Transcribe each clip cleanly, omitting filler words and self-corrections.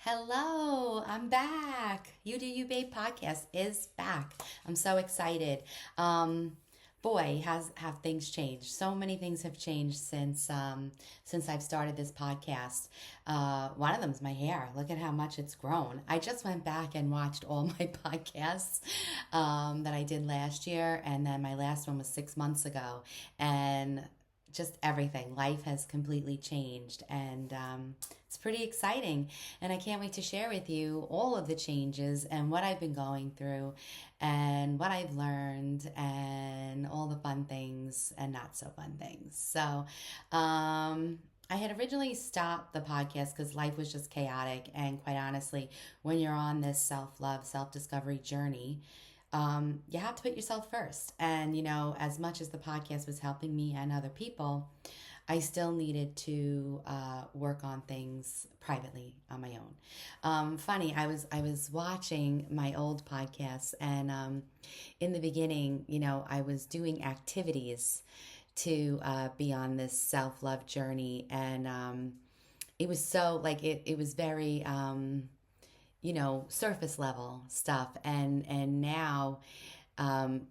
Hello, I'm back. You Do You Babe podcast is back. I'm so excited. Um, Boy, has have things changed. So many things have changed since I've started this podcast. One of them is my hair. Look at how much it's grown. I just went back and watched all my podcasts that I did last year, and then my last one was 6 months ago, and just everything. Life has completely changed, and it's pretty exciting. And I can't wait to share with you all of the changes and what I've been going through, and what I've learned, and all the fun things and not so fun things. I had originally stopped the podcast because life was just chaotic. And quite honestly, when you're on this self love, self discovery journey, you have to put yourself first. And, as much as the podcast was helping me and other people, I still needed to work on things privately on my own. Funny, I was watching my old podcasts, and in the beginning, I was doing activities to be on this self love journey, and it was so like it was very surface level stuff, and now um,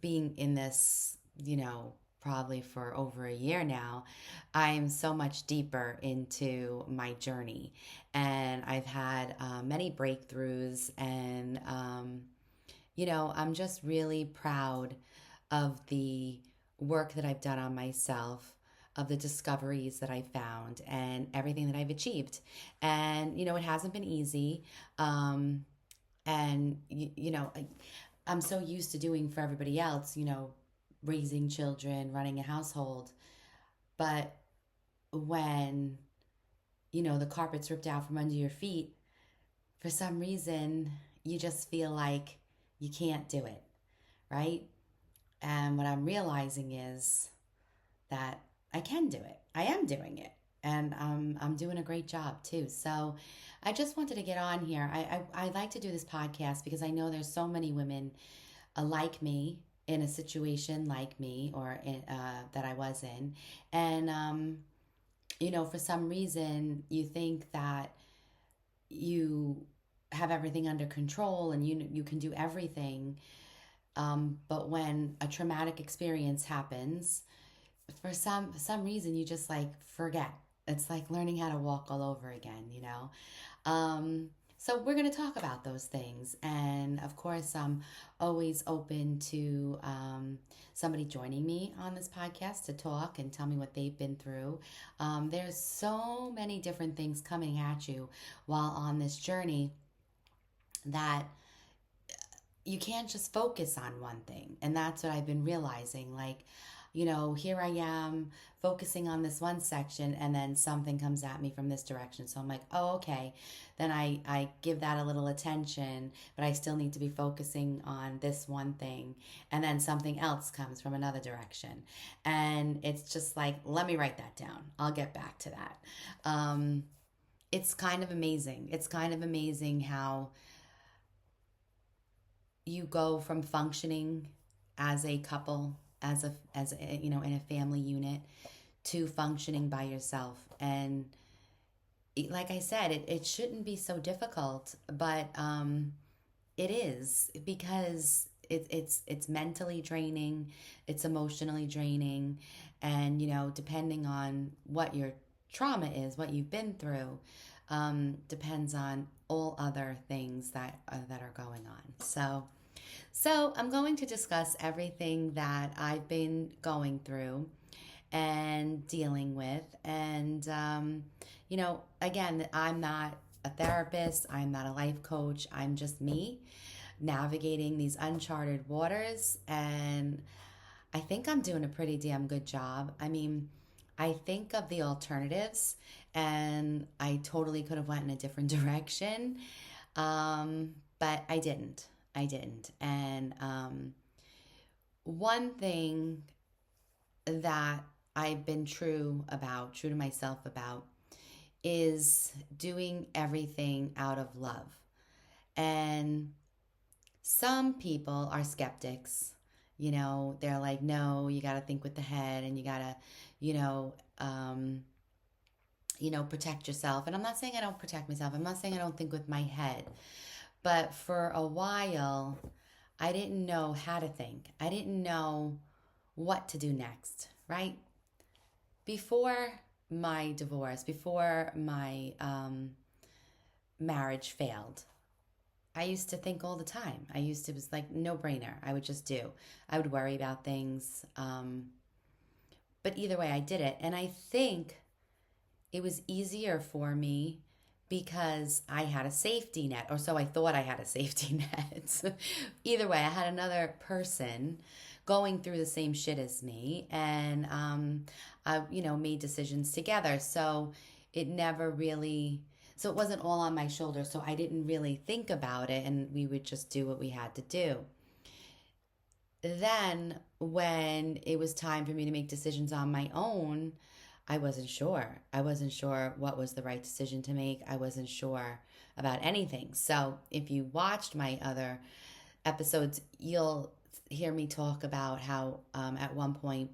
being in this, probably for over a year now, I'm so much deeper into my journey. And I've had many breakthroughs, and, I'm just really proud of the work that I've done on myself, of the discoveries that I found, and everything that I've achieved. And, it hasn't been easy. Um, and, I'm so used to doing for everybody else, raising children, running a household. But when, the carpet's ripped out from under your feet, for some reason, you just feel like you can't do it, right? And what I'm realizing is that I can do it. I am doing it. And I'm doing a great job too. So I just wanted to get on here. I like to do this podcast because I know there's so many women like me, in a situation like me, or that I was in. And, for some reason, you think that you have everything under control and you can do everything. But when a traumatic experience happens, for some reason you just like forget. It's like learning how to walk all over again. So we're going to talk about those things, and of course I'm always open to somebody joining me on this podcast to talk and tell me what they've been through. There's so many different things coming at you while on this journey that you can't just focus on one thing. And that's what I've been realizing. Like, here I am focusing on this one section, and then something comes at me from this direction. So I'm like, oh, okay. Then I give that a little attention, but I still need to be focusing on this one thing. And then something else comes from another direction. And it's just like, let me write that down. I'll get back to that. It's kind of amazing. It's kind of amazing how you go from functioning as a couple, as a in a family unit, to functioning by yourself. And like I said, it shouldn't be so difficult, but it is, because it's mentally draining, it's emotionally draining, and depending on what your trauma is, what you've been through, depends on all other things that are going on. So I'm going to discuss everything that I've been going through and dealing with. And, again, I'm not a therapist, I'm not a life coach, I'm just me navigating these uncharted waters. And I think I'm doing a pretty damn good job. I mean, I think of the alternatives, and I totally could have went in a different direction. But I didn't. I didn't. And one thing that I've been true to myself about, is doing everything out of love. And some people are skeptics. They're like, no, you got to think with the head, and you got to, you know, um, protect yourself. And I'm not saying I don't protect myself. I'm not saying I don't think with my head. But for a while, I didn't know how to think. I didn't know what to do next, right? Before my divorce, before my marriage failed, I used to think all the time. It was like no brainer. I would just do. I would worry about things. But either way, I did it. And I think it was easier for me because I had a safety net, or so I thought I had a safety net. Either way, I had another person going through the same shit as me, and I, made decisions together. So it never really, so it wasn't all on my shoulders. So I didn't really think about it, and we would just do what we had to do. Then, when it was time for me to make decisions on my own, I wasn't sure. I wasn't sure what was the right decision to make. I wasn't sure about anything. So, if you watched my other episodes, you'll hear me talk about how at one point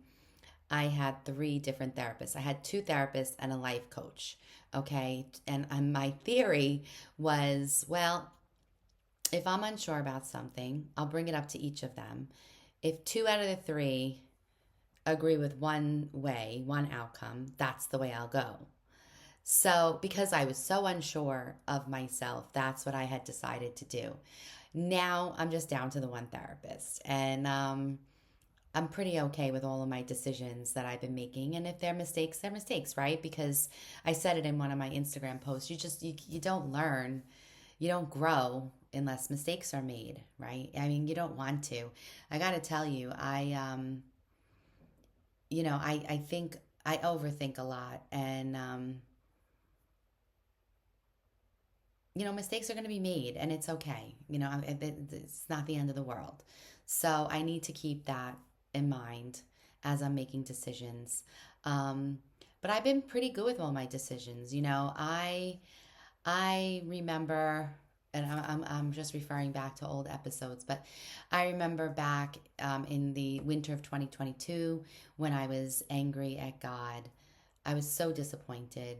I had three different therapists. I had two therapists and a life coach. Okay. And my theory was, well, if I'm unsure about something, I'll bring it up to each of them. If two out of the three agree with one way, one outcome, that's the way I'll go. So, because I was so unsure of myself, that's what I had decided to do. Now I'm just down to the one therapist, and I'm pretty okay with all of my decisions that I've been making. And if they're mistakes, they're mistakes, right? Because I said it in one of my Instagram posts. You don't learn, you don't grow unless mistakes are made, right? I mean, you don't want to. I got to tell you, I think I overthink a lot, and mistakes are going to be made, and it's okay. It's not the end of the world. So I need to keep that in mind as I'm making decisions. Um, but I've been pretty good with all my decisions. I remember, and I'm just referring back to old episodes, but I remember back in the winter of 2022 when I was angry at God. I was so disappointed.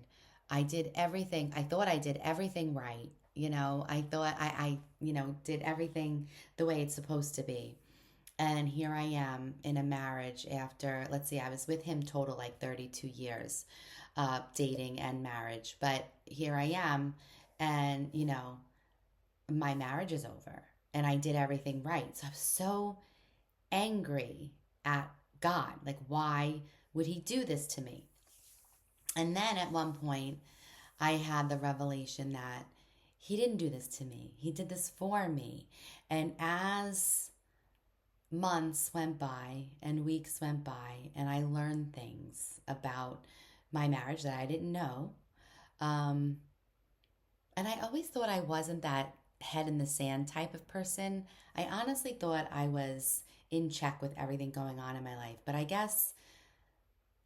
I did everything. I thought I did everything right. I thought I did everything the way it's supposed to be. And here I am in a marriage after, let's see, I was with him total like 32 years, dating and marriage. But here I am, and, my marriage is over, and I did everything right. So I was so angry at God. Like, why would he do this to me? And then at one point, I had the revelation that he didn't do this to me, he did this for me. And as months went by and weeks went by, and I learned things about my marriage that I didn't know. Um, and I always thought I wasn't that head in the sand type of person. I honestly thought I was in check with everything going on in my life. But I guess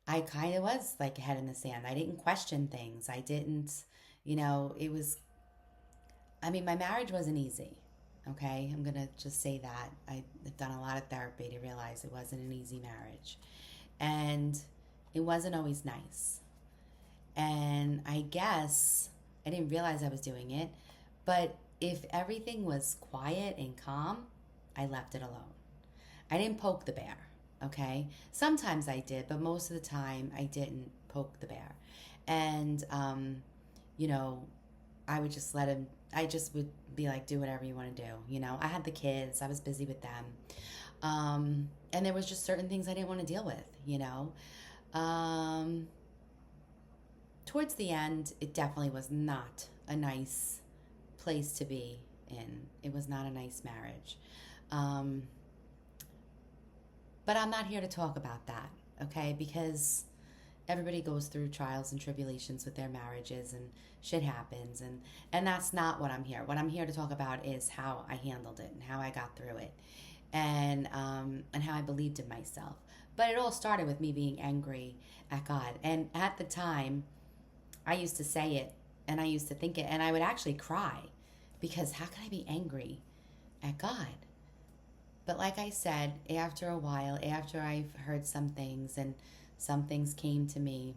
I kind of was like a head in the sand. I didn't question things. I didn't, it was, I mean, my marriage wasn't easy. Okay, I'm gonna just say that. I've done a lot of therapy to realize it wasn't an easy marriage. And it wasn't always nice. And I guess I didn't realize I was doing it. But if everything was quiet and calm, I left it alone. I didn't poke the bear, okay? Sometimes I did, but most of the time I didn't poke the bear. And, you know, I would just let him, I just would be like, do whatever you want to do. I had the kids, I was busy with them. And there was just certain things I didn't want to deal with. Um, Towards the end, it definitely was not a nice place to be in. It was not a nice marriage. Um, but I'm not here to talk about that, okay? Because everybody goes through trials and tribulations with their marriages, and shit happens, and that's not what I'm here. What I'm here to talk about is how I handled it and how I got through it, and how I believed in myself. But it all started with me being angry at God. And at the time, I used to say it and I used to think it, and I would actually cry because how can I be angry at God? But like I said, after a while, after I've heard some things and some things came to me,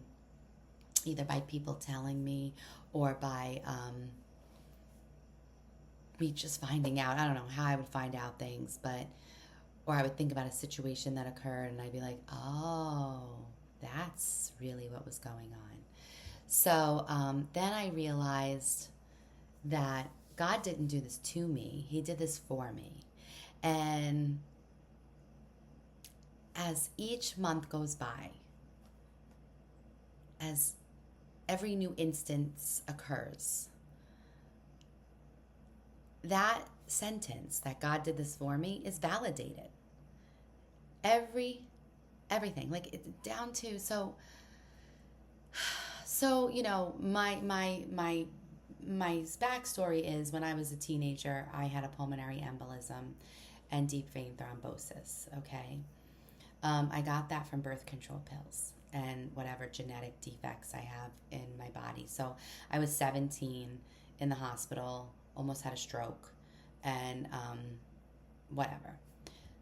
either by people telling me or by me just finding out. I don't know how I would find out things, but, or I would think about a situation that occurred and I'd be like, oh, that's really what was going on. So then I realized that God didn't do this to me, He did this for me. And as each month goes by, as every new instance occurs, that sentence that God did this for me is validated. Everything, like it's down to so you know, my backstory is when I was a teenager, I had a pulmonary embolism and deep vein thrombosis. Okay, I got that from birth control pills and whatever genetic defects I have in my body. So I was 17 in the hospital, almost had a stroke, and whatever.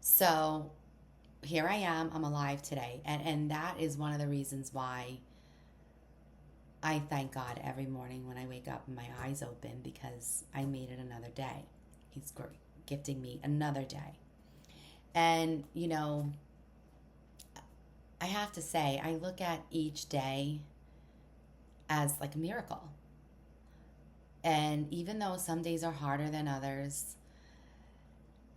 So here I am, I'm alive today. And that is one of the reasons why I thank God every morning when I wake up and my eyes open, because I made it another day. He's gifting me another day. And, you know, I have to say, I look at each day as like a miracle. And even though some days are harder than others,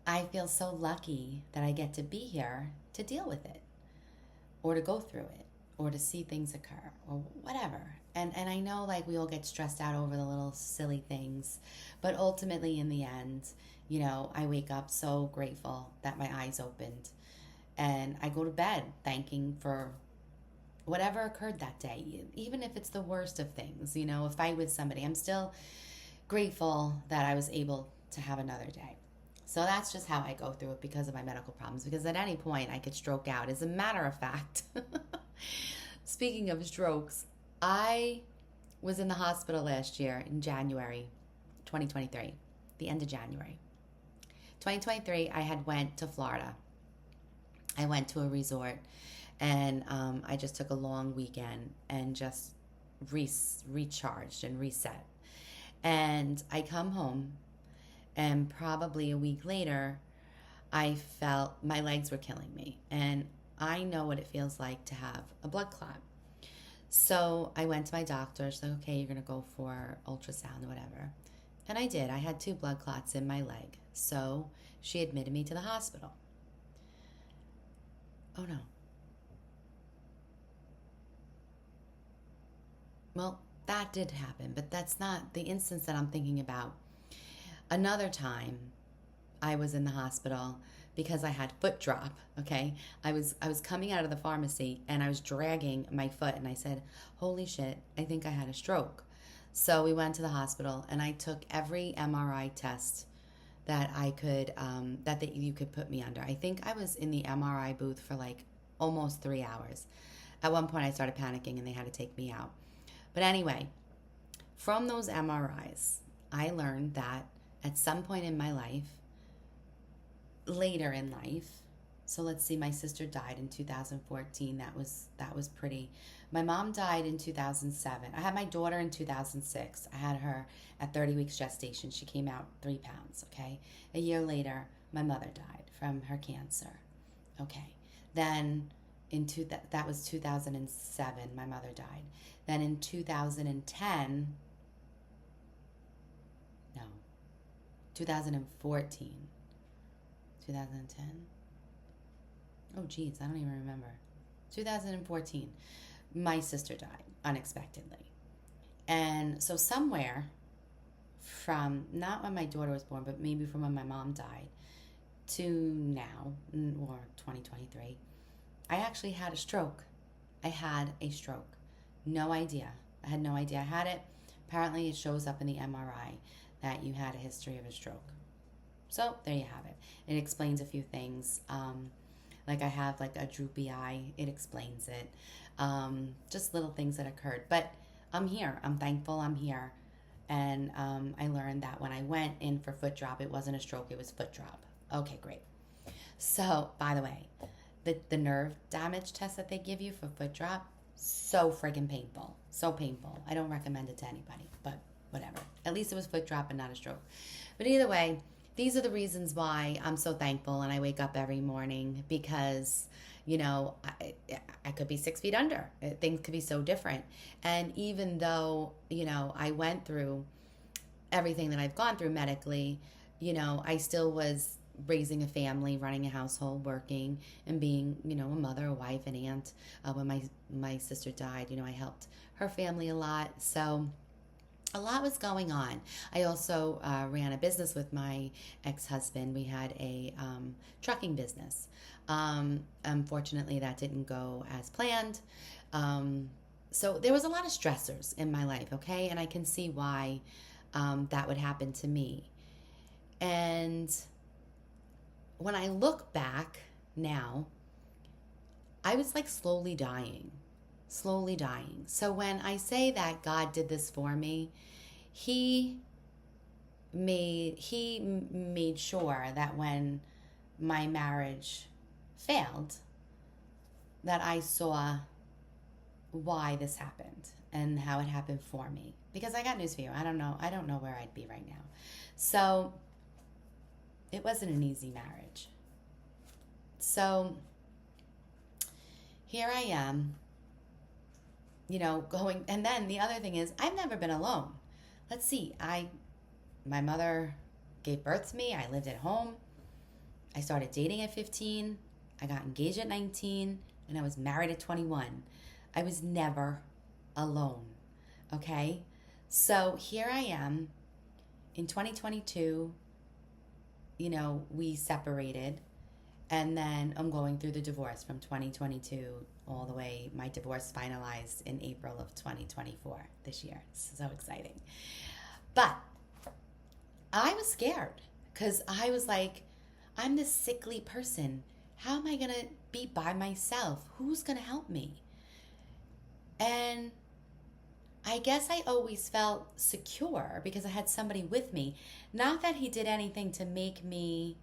I feel so lucky that I get to be here to deal with it, or to go through it, or to see things occur, or whatever. And I know, like, we all get stressed out over the little silly things, but ultimately in the end, you know, I wake up so grateful that my eyes opened, and I go to bed thanking for whatever occurred that day, even if it's the worst of things. You know, a fight with somebody, I'm still grateful that I was able to have another day. So that's just how I go through it because of my medical problems, because at any point I could stroke out. As a matter of fact, speaking of strokes, I was in the hospital last year in January 2023, the end of January 2023. I had went to Florida. I went to a resort, and I just took a long weekend and just recharged and reset. And I come home, and probably a week later, I felt my legs were killing me. And I know what it feels like to have a blood clot. So I went to my doctor. She's like, okay, you're going to go for ultrasound or whatever. And I did. I had 2 blood clots in my leg. So she admitted me to the hospital. Oh no. Well, that did happen, but that's not the instance that I'm thinking about. Another time, I was in the hospital because I had foot drop. Okay, I was coming out of the pharmacy and I was dragging my foot, and I said, "Holy shit! I think I had a stroke." So we went to the hospital, and I took every MRI test that I could that you could put me under. I think I was in the MRI booth for like almost 3 hours. At one point, I started panicking, and they had to take me out. But anyway, from those MRIs, I learned that at some point in my life, later in life, so let's see, my sister died in 2014. That was pretty. My mom died in 2007. I had my daughter in 2006. I had her at 30 weeks gestation. She came out 3 pounds, okay? A year later, my mother died from her cancer. Okay. Then that was 2007, my mother died. Then in 2010, no, 2014, 2010. Oh, geez, I don't even remember. 2014, my sister died unexpectedly. And so somewhere from, not when my daughter was born, but maybe from when my mom died to now, or 2023, I actually had a stroke. I had a stroke. No idea. I had no idea I had it. Apparently it shows up in the MRI that you had a history of a stroke. So there you have it. It explains a few things. Like I have like a droopy eye. It explains it. Just little things that occurred. But I'm here. I'm thankful I'm here. And I learned that when I went in for foot drop, it wasn't a stroke, it was foot drop. Okay, great. So, by the way, the nerve damage test that they give you for foot drop, so friggin' painful. So painful. I don't recommend it to anybody, but whatever. At least it was foot drop and not a stroke. But either way, these are the reasons why I'm so thankful and I wake up every morning because, I could be 6 feet under. Things could be so different. And even though, I went through everything that I've gone through medically, I still was raising a family, running a household, working, and being, a mother, a wife, an aunt. When my sister died, I helped her family a lot. So a lot was going on. I also ran a business with my ex-husband. We had a trucking business. Unfortunately, that didn't go as planned. So there was a lot of stressors in my life, okay? And I can see why that would happen to me. And when I look back now, I was like slowly dying. So when I say that God did this for me, he made sure that when my marriage failed, that I saw why this happened and how it happened for me. Because I got news for you. I don't know where I'd be right now. So it wasn't an easy marriage. So here I am, going, and then the other thing is I've never been alone. Let's see, my mother gave birth to me. I lived at home. I started dating at 15. I got engaged at 19, and I was married at 21. I was never alone, okay? So here I am in 2022, we separated. And then I'm going through the divorce from 2022 all the way. My divorce finalized in April of 2024 this year. It's so exciting. But I was scared because I was like, I'm this sickly person. How am I going to be by myself? Who's going to help me? And I guess I always felt secure because I had somebody with me. Not that he did anything to make me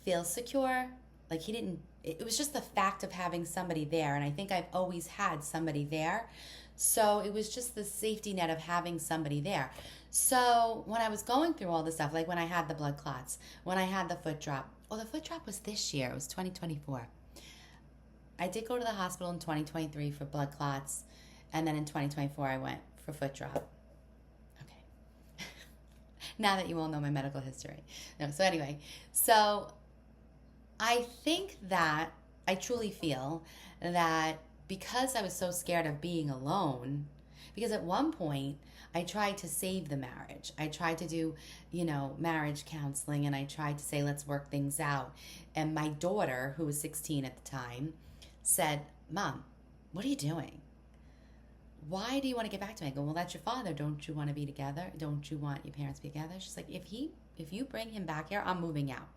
feel secure. Like he didn't, it was just the fact of having somebody there. And I think I've always had somebody there. So it was just the safety net of having somebody there. So when I was going through all this stuff, like when I had the blood clots, when I had the foot drop, the foot drop was this year. It was 2024. I did go to the hospital in 2023 for blood clots. And then in 2024, I went for foot drop. Okay. Now that you all know my medical history. No, so anyway, so I think that I truly feel that because I was so scared of being alone, because at one point I tried to save the marriage. I tried to do, marriage counseling, and I tried to say, let's work things out. And my daughter, who was 16 at the time, said, Mom, what are you doing? Why do you want to get back to me? I go, well, that's your father. Don't you want to be together? Don't you want your parents to be together? She's like, if you bring him back here, I'm moving out.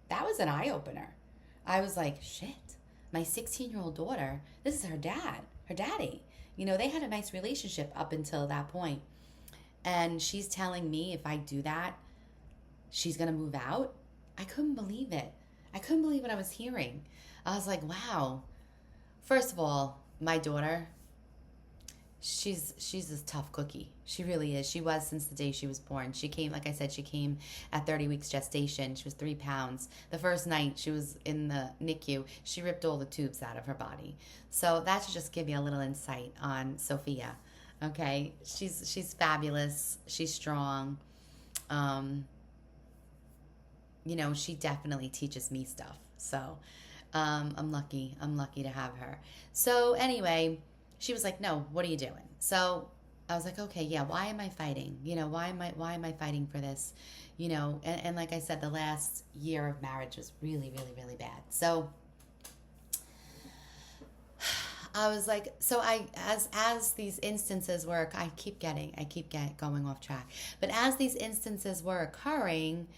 That was an eye-opener. I was like, shit, my 16-year-old daughter, this is her daddy. They had a nice relationship up until that point. And she's telling me if I do that, she's going to move out. I couldn't believe it. I couldn't believe what I was hearing. I was like, wow. First of all, my daughter, she's a tough cookie. She really is. She was since the day she was born. She came, like I said, she came at 30 weeks gestation. She was 3 pounds. The first night she was in the NICU, she ripped all the tubes out of her body. So that should just give you a little insight on Sophia. Okay, she's fabulous. She's strong. She definitely teaches me stuff. So I'm lucky to have her. So anyway, she was like, no, what are you doing? So I was like, okay, yeah, why am I fighting? Why am I fighting for this? And like I said, the last year of marriage was really, really, really bad. So I was like, so as these instances were, I keep going off track. But as these instances were occurring,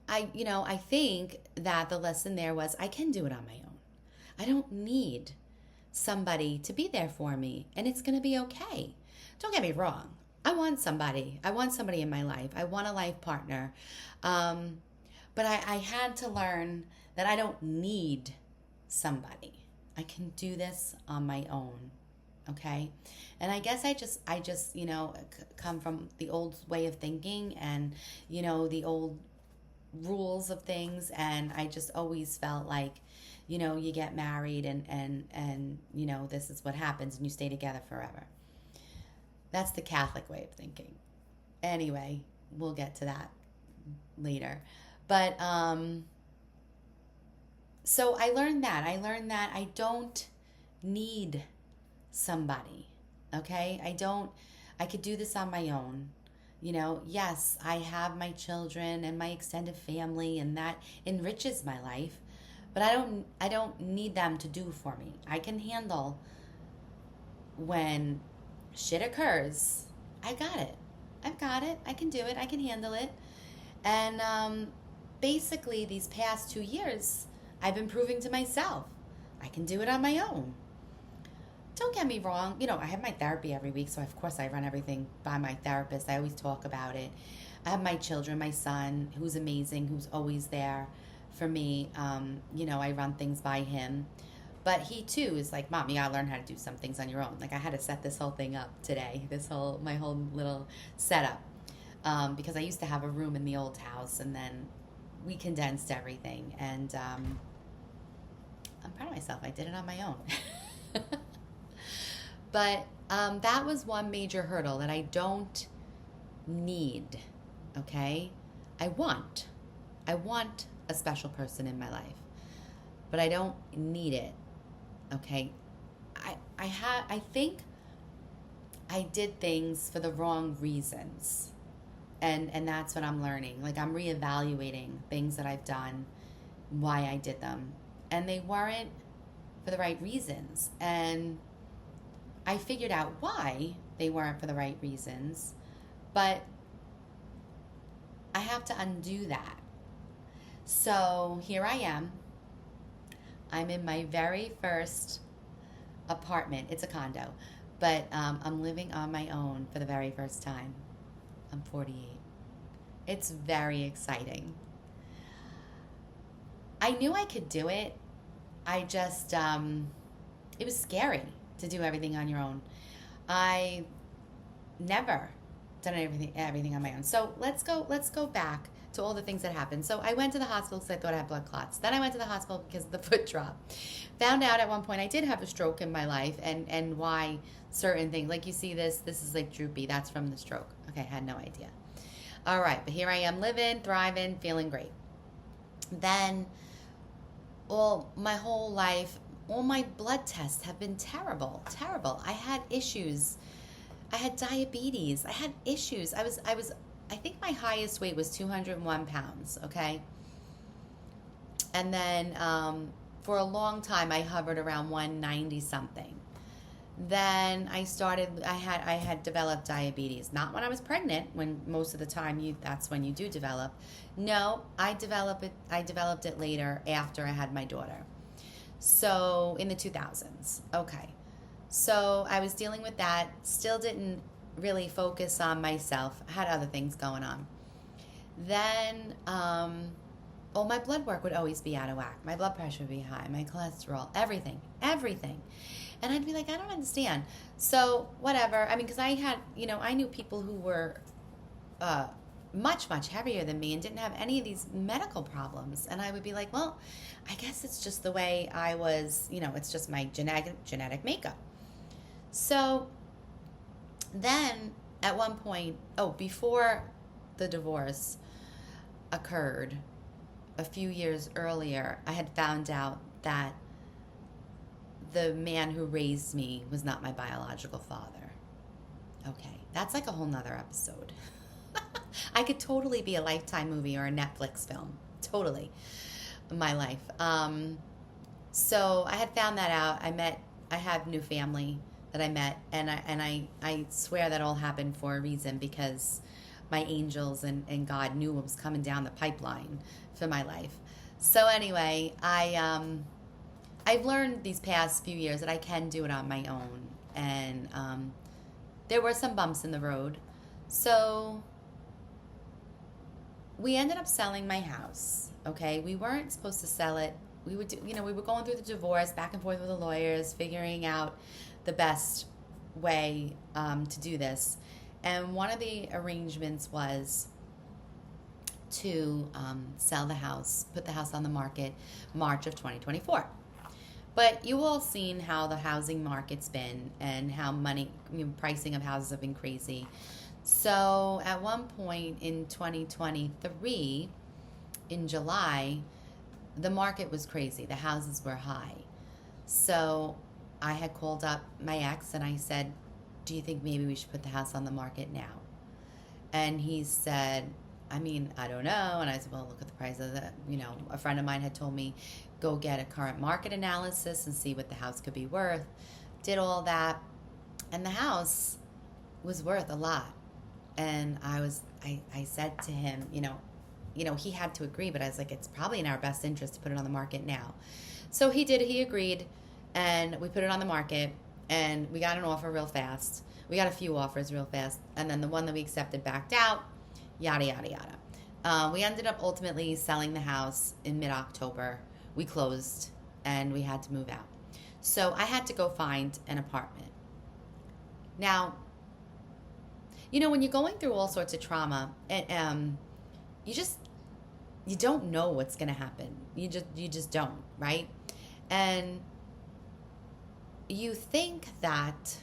I think that the lesson there was I can do it on my own. I don't need somebody to be there for me, and it's going to be okay. Don't get me wrong. I want somebody in my life. I want a life partner. But I had to learn that I don't need somebody. I can do this on my own. Okay. And I guess I just, come from the old way of thinking and, the old rules of things. And I just always felt like, you get married and, this is what happens and you stay together forever. That's the Catholic way of thinking. Anyway, we'll get to that later. But, so I learned that. I learned that I don't need somebody. Okay? I could do this on my own. Yes, I have my children and my extended family and that enriches my life, but I don't need them to do for me. I can handle when shit occurs. I got it. I've got it. I can do it. I can handle it. And basically, these past 2 years, I've been proving to myself I can do it on my own. Don't get me wrong. I have my therapy every week, so of course I run everything by my therapist. I always talk about it. I have my children, my son, who's amazing, who's always there for me. I run things by him. But he too is like, Mom, you gotta learn how to do some things on your own. Like I had to set this whole thing up today, my whole little setup. Because I used to have a room in the old house and then we condensed everything. And I'm proud of myself. I did it on my own. But that was one major hurdle that I don't need, okay? I want a special person in my life, but I don't need it, okay? I think I did things for the wrong reasons, and that's what I'm learning. Like I'm reevaluating things that I've done, why I did them, and they weren't for the right reasons, and I figured out why they weren't for the right reasons, but I have to undo that. So here I am. I'm in my very first apartment. It's a condo, but I'm living on my own for the very first time. I'm 48. It's very exciting. I knew I could do it. I just, it was scary to do everything on your own. I never done everything on my own. So let's go back to all the things that happened. So I went to the hospital because I thought I had blood clots. Then I went to the hospital because of the foot drop. Found out at one point I did have a stroke in my life and why certain things. Like you see this is like droopy. That's from the stroke. Okay, I had no idea. All right, but here I am living, thriving, feeling great. Then my whole life, all my blood tests have been terrible. I had issues. I had diabetes. I had issues. I think my highest weight was 201 pounds, okay? And then for a long time, I hovered around 190 something. Then I had developed diabetes. Not when I was pregnant, when most of the time that's when you do develop. No, I developed it later after I had my daughter. So in the 2000s. Okay. So I was dealing with that. Still didn't really focus on myself. I had other things going on. Then, my blood work would always be out of whack. My blood pressure would be high. My cholesterol, everything. And I'd be like, I don't understand. So whatever. I mean, because I knew people who were much, much heavier than me and didn't have any of these medical problems. And I would be like, well, I guess it's just the way I was, it's just my genetic makeup. So then at one point, before the divorce occurred, a few years earlier, I had found out that the man who raised me was not my biological father. Okay, that's like a whole nother episode. I could totally be a Lifetime movie or a Netflix film. Totally. My life. So I had found that out. I have new family that I met, and I swear that all happened for a reason, because my angels and God knew what was coming down the pipeline for my life. So anyway, I've learned these past few years that I can do it on my own, and there were some bumps in the road. So we ended up selling my house. Okay, we weren't supposed to sell it we would do, we were going through the divorce, back and forth with the lawyers, figuring out the best way to do this. And one of the arrangements was to sell the house, put the house on the market March of 2024. But you all seen how the housing market's been and how pricing of houses have been crazy. So at one point in 2023, in July, the market was crazy. The houses were high. So I had called up my ex and I said, do you think maybe we should put the house on the market now? And he said, I don't know. And I said, well, look at the price of the, a friend of mine had told me, go get a current market analysis and see what the house could be worth. Did all that. And the house was worth a lot. And I said to him, he had to agree, but I was like, it's probably in our best interest to put it on the market now. So he did, he agreed, and we put it on the market, and we got an offer real fast. We got a few offers real fast, and then the one that we accepted backed out, yada, yada, yada. We ended up ultimately selling the house in mid-October. We closed, and we had to move out. So I had to go find an apartment. Now, when you're going through all sorts of trauma, you don't know what's going to happen. You just don't, right? And you think that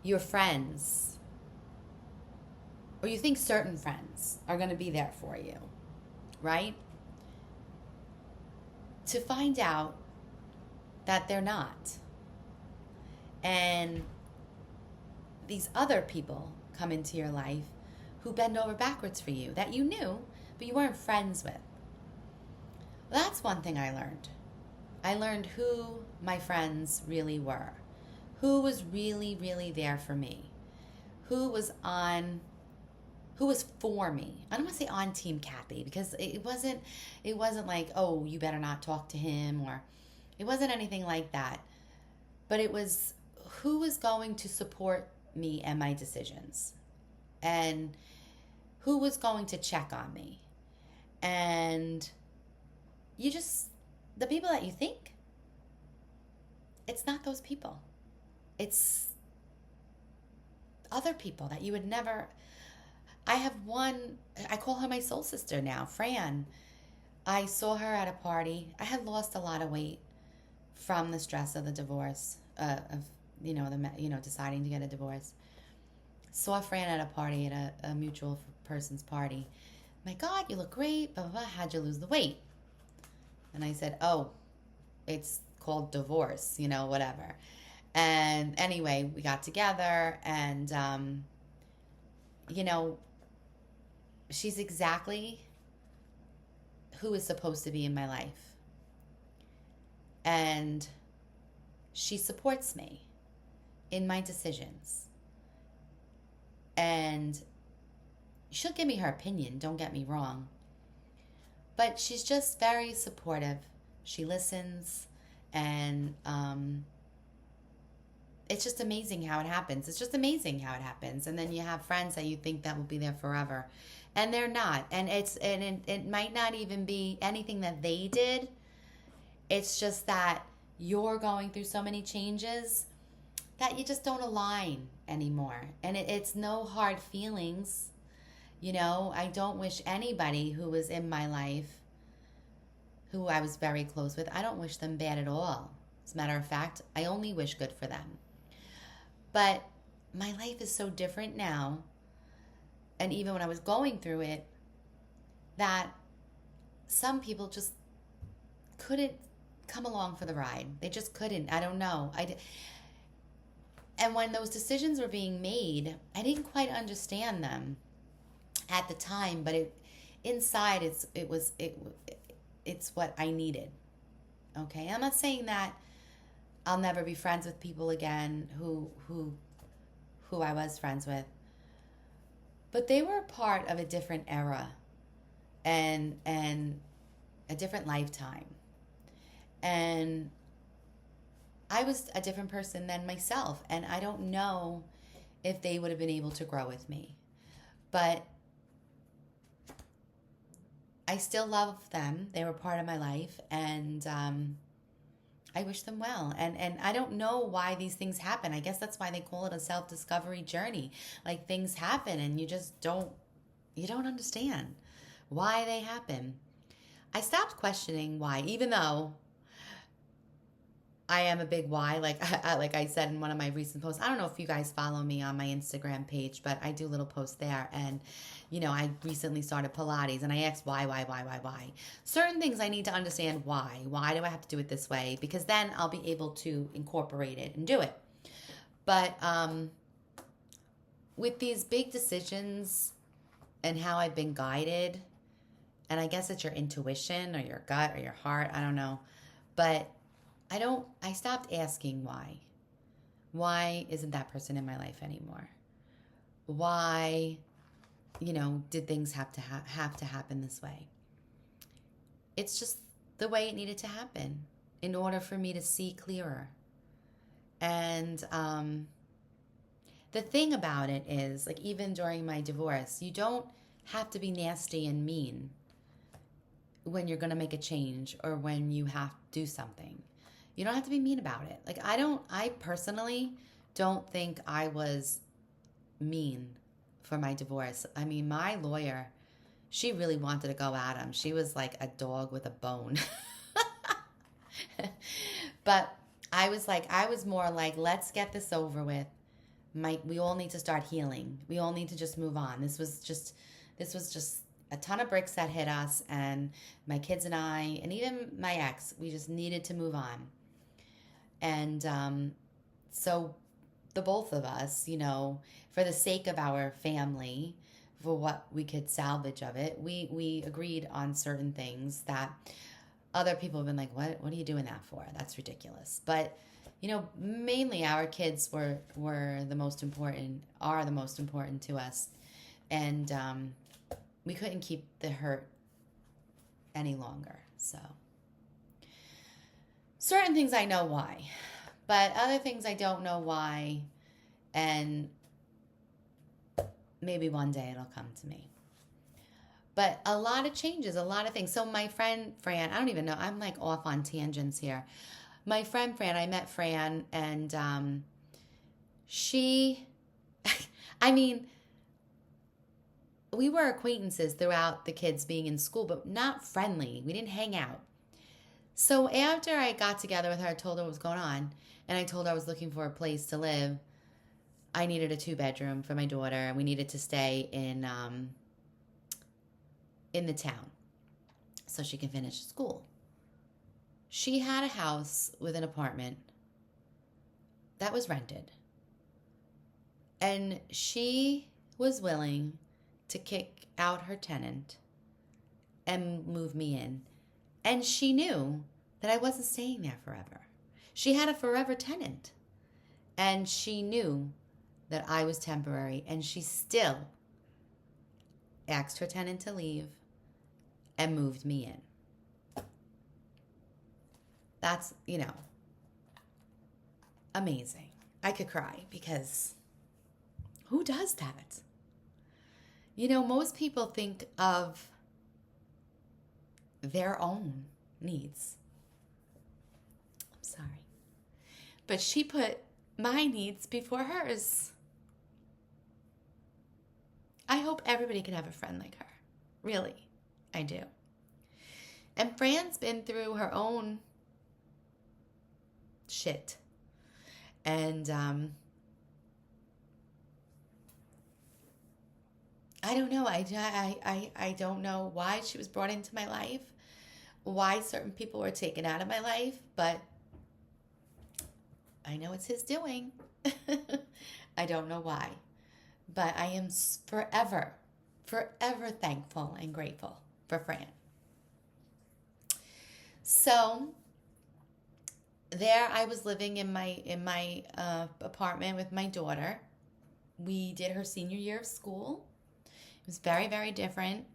your friends, or you think certain friends are going to be there for you, right? To find out that they're not. And these other people come into your life who bend over backwards for you that you knew, but you weren't friends with. Well, that's one thing I learned. I learned who my friends really were, who was really, really there for me, who was for me. I don't want to say on Team Kathy, because it wasn't like, oh, you better not talk to him, or it wasn't anything like that. But it was who was going to support me and my decisions, and who was going to check on me. And the people that you think, it's not those people. It's other people that you would never. I have one, I call her my soul sister now, Fran. I saw her at a party. I had lost a lot of weight from the stress of the divorce, deciding to get a divorce. Saw Fran at a party, at a mutual person's party. My God, you look great, blah, blah, blah. How'd you lose the weight? And I said, oh, it's called divorce, whatever. And anyway, we got together, and, she's exactly who is supposed to be in my life. And she supports me in my decisions. And she'll give me her opinion, don't get me wrong. But she's just very supportive. She listens, and it's just amazing how it happens. And then you have friends that you think that will be there forever, and they're not. And it might not even be anything that they did. It's just that you're going through so many changes that you just don't align anymore. And it's no hard feelings. I don't wish anybody who was in my life, who I was very close with, I don't wish them bad at all. As a matter of fact, I only wish good for them. But my life is so different now, and even when I was going through it, that some people just couldn't come along for the ride. They just couldn't. I don't know. And when those decisions were being made, I didn't quite understand them at the time, but inside it's what I needed. Okay, I'm not saying that I'll never be friends with people again who I was friends with, but they were a part of a different era and a different lifetime, and I was a different person than myself, and I don't know if they would have been able to grow with me. But I still love them. They were part of my life, and I wish them well. And I don't know why these things happen. I guess that's why they call it a self-discovery journey. Like things happen and you don't understand why they happen. I stopped questioning why, even though I am a big why. Like I said in one of my recent posts. I don't know if you guys follow me on my Instagram page, but I do little posts there. And, I recently started Pilates and I asked why. Certain things I need to understand why. Why do I have to do it this way? Because then I'll be able to incorporate it and do it. But with these big decisions and how I've been guided, and I guess it's your intuition or your gut or your heart, I don't know. But I stopped asking why. Why isn't that person in my life anymore? Why, did things have to happen this way? It's just the way it needed to happen in order for me to see clearer. And the thing about it is, like, even during my divorce, you don't have to be nasty and mean when you're going to make a change or when you have to do something. You don't have to be mean about it. Like, I personally don't think I was mean for my divorce. I mean, my lawyer, she really wanted to go at him. She was like a dog with a bone. But I was more like, let's get this over with. We all need to start healing. We all need to just move on. This was just a ton of bricks that hit us, and my kids and I, and even my ex, we just needed to move on. And so the both of us, for the sake of our family, for what we could salvage of it, we agreed on certain things that other people have been like, what are you doing that for? That's ridiculous. But, mainly our kids were the most important, are the most important to us. And we couldn't keep the hurt any longer. So certain things I know why, but other things I don't know why, and maybe one day it'll come to me. But a lot of changes, a lot of things. So my friend Fran, I don't even know, I'm like off on tangents here. My friend Fran, I met Fran, and she, I mean, we were acquaintances throughout the kids being in school, but not friendly. We didn't hang out. So after I got together with her, I told her what was going on, and I told her I was looking for a place to live. I needed a 2-bedroom for my daughter, and we needed to stay in the town so she can finish school. She had a house with an apartment that was rented, and she was willing to kick out her tenant and move me in. And she knew that I wasn't staying there forever. She had a forever tenant, and she knew that I was temporary, and she still asked her tenant to leave and moved me in. That's, amazing. I could cry because who does that? Most people think of their own needs. I'm sorry. But she put my needs before hers. I hope everybody can have a friend like her. Really, I do. And Fran's been through her own shit. And I don't know. I don't know why she was brought into my life, why certain people were taken out of my life, but I know it's his doing. I don't know why, but I am forever thankful and grateful for Fran. So there I was living in my apartment with my daughter. We did her senior year of school. It was very, very different.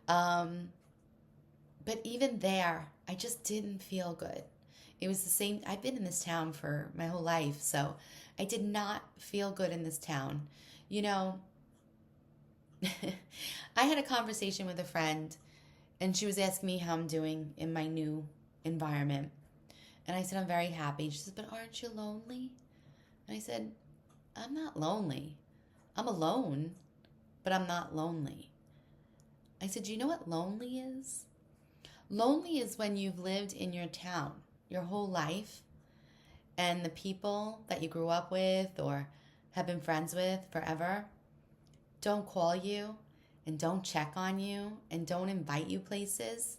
But even there, I just didn't feel good. It was the same. I've been in this town for my whole life, so I did not feel good in this town. I had a conversation with a friend, And she was asking me how I'm doing in my new environment. And I said, I'm very happy. She said, but aren't you lonely? And I said, I'm not lonely. I'm alone, but I'm not lonely. I said, do you know what lonely is? Lonely is when you've lived in your town your whole life and the people that you grew up with or have been friends with forever don't call you and don't check on you and don't invite you places,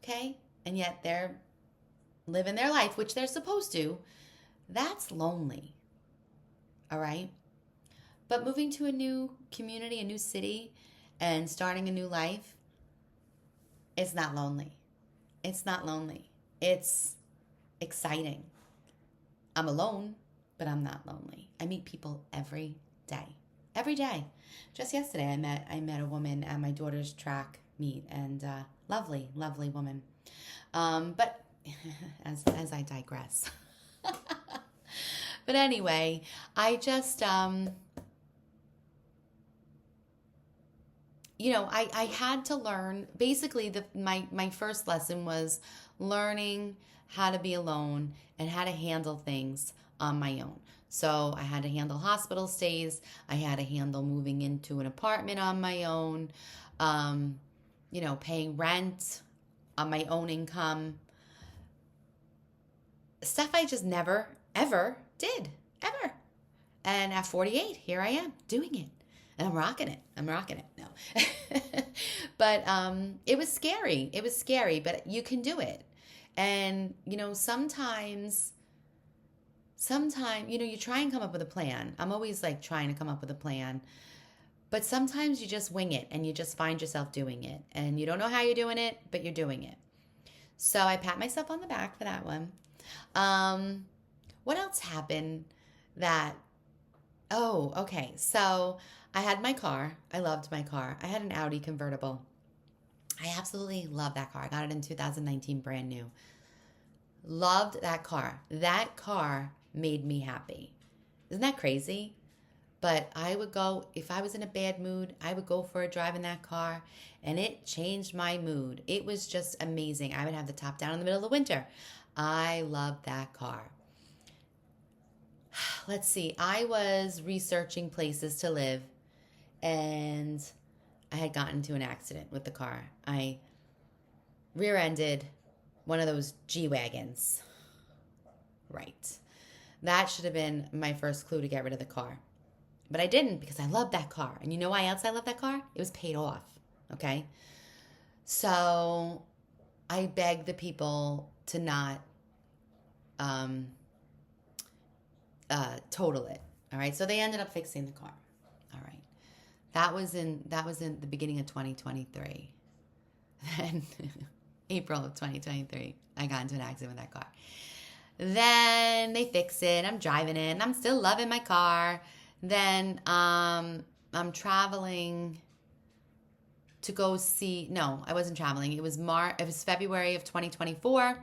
okay? And yet they're living their life, which they're supposed to. That's lonely, all right? But moving to a new community, a new city, and starting a new life, it's not lonely. It's not lonely. It's exciting. I'm alone, but I'm not lonely. I meet people every day. Every day. Just yesterday, I met a woman at my daughter's track meet, and lovely, lovely woman. But as I digress. But anyway, I just I had to learn. Basically, my first lesson was learning how to be alone and how to handle things on my own. So I had to handle hospital stays. I had to handle moving into an apartment on my own. Paying rent on my own income. Stuff I just never, ever did. Ever. And at 48, here I am doing it. And I'm rocking it. No. But it was scary. It was scary, but you can do it. And, sometimes, you try and come up with a plan. I'm always like trying to come up with a plan. But sometimes you just wing it and you just find yourself doing it. And you don't know how you're doing it, but you're doing it. So I pat myself on the back for that one. What else happened that... Oh, okay. So I had my car. I loved my car. I had an Audi convertible. I absolutely love that car. I got it in 2019, brand new. Loved that car. That car made me happy. Isn't that crazy? But I would go, if I was in a bad mood, I would go for a drive in that car, and it changed my mood. It was just amazing. I would have the top down in the middle of the winter. I loved that car. Let's see. I was researching places to live, and I had gotten into an accident with the car. I rear-ended one of those G-Wagons. Right. That should have been my first clue to get rid of the car. But I didn't, because I loved that car. And you know why else I love that car? It was paid off. Okay? So I begged the people to not total it. All right? So they ended up fixing the car. All right. That was in the beginning of 2023. Then April of 2023, I got into an accident with that car. Then they fix it. I'm driving it. I'm still loving my car. Then I'm traveling to go see... No, I wasn't traveling. It was February of 2024.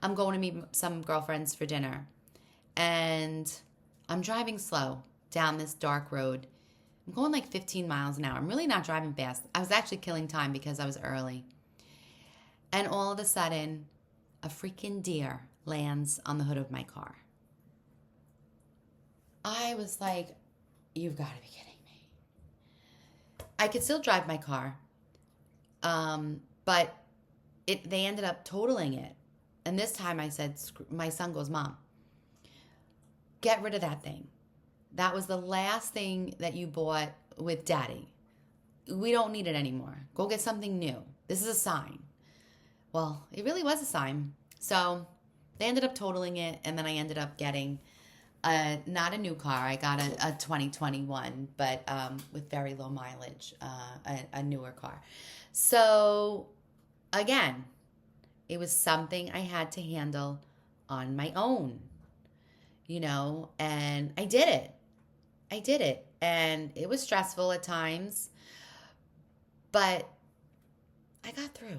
I'm going to meet some girlfriends for dinner. And I'm driving slow down this dark road. I'm going like 15 miles an hour. I'm really not driving fast. I was actually killing time because I was early. And all of a sudden, a freaking deer lands on the hood of my car. I was like, you've got to be kidding me. I could still drive my car, but they ended up totaling it. And this time I said, my son goes, Mom, get rid of that thing. That was the last thing that you bought with Daddy. We don't need it anymore. Go get something new. This is a sign. Well, it really was a sign. So they ended up totaling it, and then I ended up getting not a new car. I got a 2021, but with very low mileage, a newer car. So again, it was something I had to handle on my own, and I did it. And it was stressful at times, but I got through.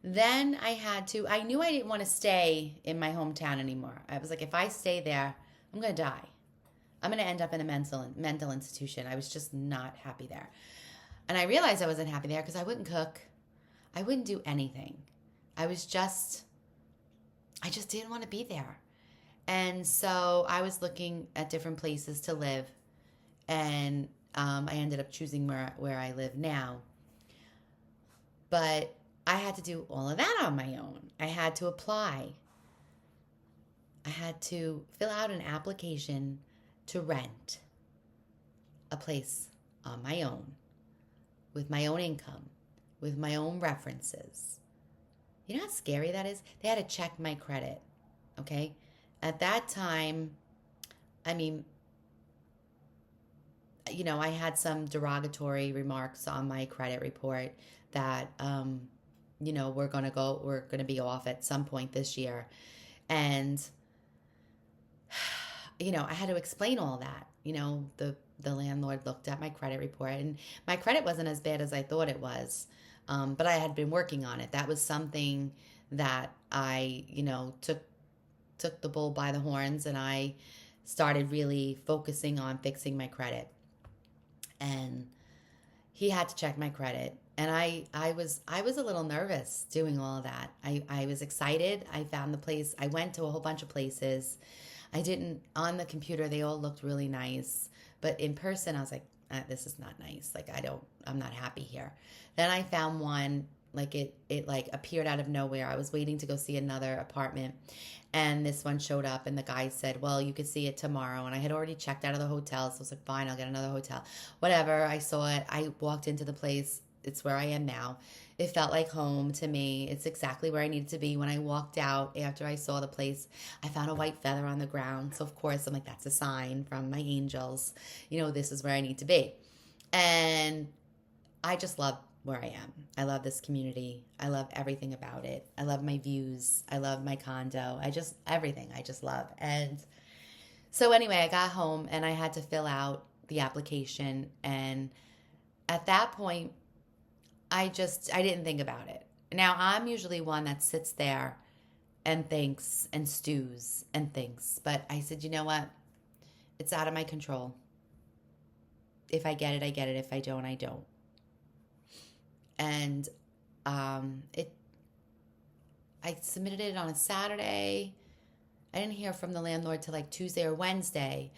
Then I knew I didn't want to stay in my hometown anymore. I was like, if I stay there, I'm going to die. I'm going to end up in a mental institution. I was just not happy there. And I realized I wasn't happy there because I wouldn't cook. I wouldn't do anything. I just didn't want to be there. And so I was looking at different places to live, and I ended up choosing where I live now. But I had to do all of that on my own. I had to apply. I had to fill out an application to rent a place on my own, with my own income, with my own references. You know how scary that is? They had to check my credit, okay? At that time, I mean, I had some derogatory remarks on my credit report that, we're going to be off at some point this year. And, I had to explain all that. The landlord looked at my credit report, and my credit wasn't as bad as I thought it was. But I had been working on it. That was something that I, took the bull by the horns, and I started really focusing on fixing my credit. And he had to check my credit, and I was a little nervous doing all of that. I was excited. I found the place. I went to a whole bunch of places. I didn't On the computer. They all looked really nice, but in person, I was like, this is not nice. Like, I'm not happy here. Then I found one, like it like appeared out of nowhere. I was waiting to go see another apartment, and this one showed up, and the guy said, well, you could see it tomorrow. And I had already checked out of the hotel, so I was like, fine, I'll get another hotel. Whatever. I saw it. I walked into the place. It's where I am now. It felt like home to me. It's exactly where I needed to be. When I walked out after I saw the place, I found a white feather on the ground. So, of course, I'm like, that's a sign from my angels. This is where I need to be. And I just love where I am. I love this community. I love everything about it. I love my views. I love my condo. Everything I just love. And so anyway, I got home and I had to fill out the application. And at that point, I didn't think about it. Now, I'm usually one that sits there and thinks and stews and thinks. But I said, you know what? It's out of my control. If I get it, I get it. If I don't, I don't. And I submitted it on a Saturday. I didn't hear from the landlord till like Tuesday or Wednesday,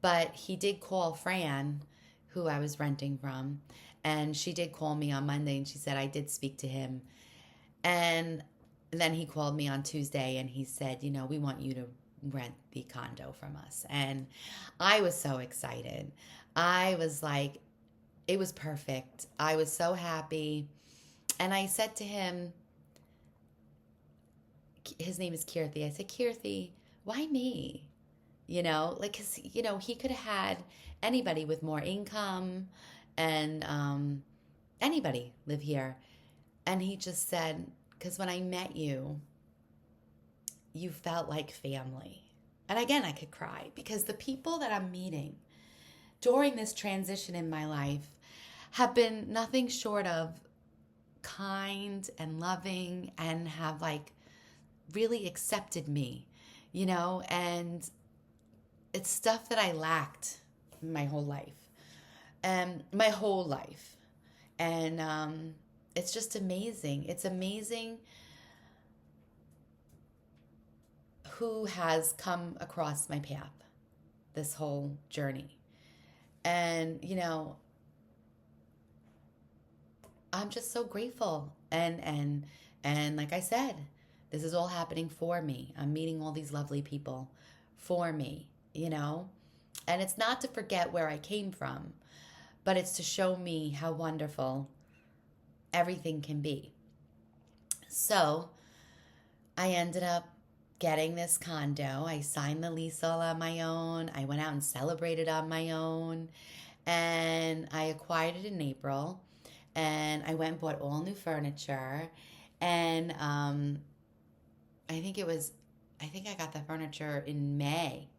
but he did call Fran, who I was renting from, and she did call me on Monday, and she said I did speak to him. And then he called me on Tuesday, and he said, we want you to rent the condo from us. And I was so excited. I was like, it was perfect. I was so happy. And I said to him, his name is Kirthi. I said, Kirthi, why me? Because, he could have had anybody with more income and anybody live here. And he just said, because when I met you, you felt like family. And again, I could cry because the people that I'm meeting during this transition in my life have been nothing short of kind and loving, and have like really accepted me, and it's stuff that I lacked my whole life. And it's just amazing. It's amazing who has come across my path this whole journey. And, I'm just so grateful. And like I said, this is all happening for me. I'm meeting all these lovely people for me, And it's not to forget where I came from, but it's to show me how wonderful everything can be. So I ended up getting this condo. I signed the lease all on my own. I went out and celebrated on my own. And I acquired it in April. And I went and bought all new furniture. And I think I got the furniture in May.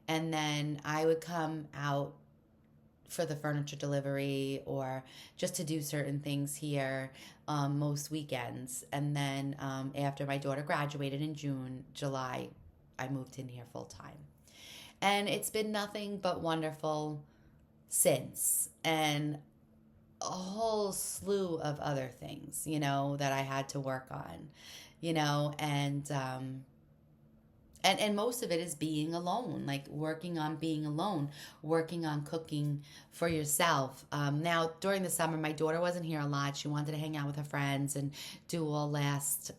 And then I would come out for the furniture delivery or just to do certain things here most weekends. And then after my daughter graduated in July, I moved in here full time. And it's been nothing but wonderful since. And a whole slew of other things, that I had to work on, and most of it is being alone, like working on being alone, working on cooking for yourself. Now, during the summer, my daughter wasn't here a lot. She wanted to hang out with her friends and do all last,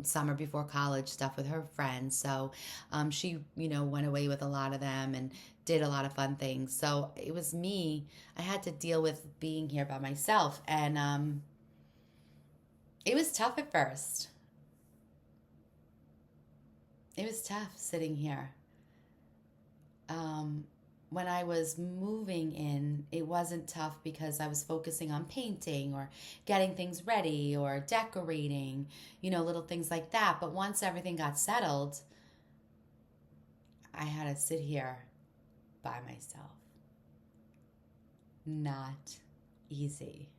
summer before college stuff with her friends. So she, went away with a lot of them and did a lot of fun things. So it was me. I had to deal with being here by myself. And it was tough at first. It was tough sitting here. Um, when I was moving in, it wasn't tough because I was focusing on painting or getting things ready or decorating, little things like that. But once everything got settled, I had to sit here by myself. Not easy.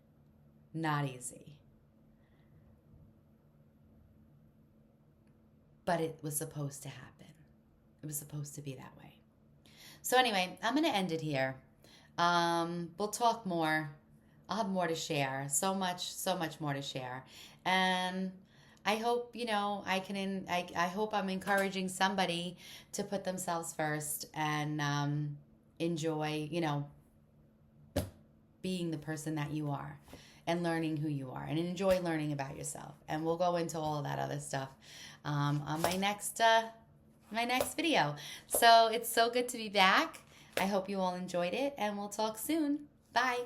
Not easy. But it was supposed to happen. It was supposed to be that way. So anyway, I'm going to end it here. We'll talk more. I'll have more to share. So much more to share. And I hope, I hope I'm encouraging somebody to put themselves first and enjoy, being the person that you are and learning who you are and enjoy learning about yourself. And we'll go into all of that other stuff on my next video. So it's so good to be back. I hope you all enjoyed it, and we'll talk soon. Bye.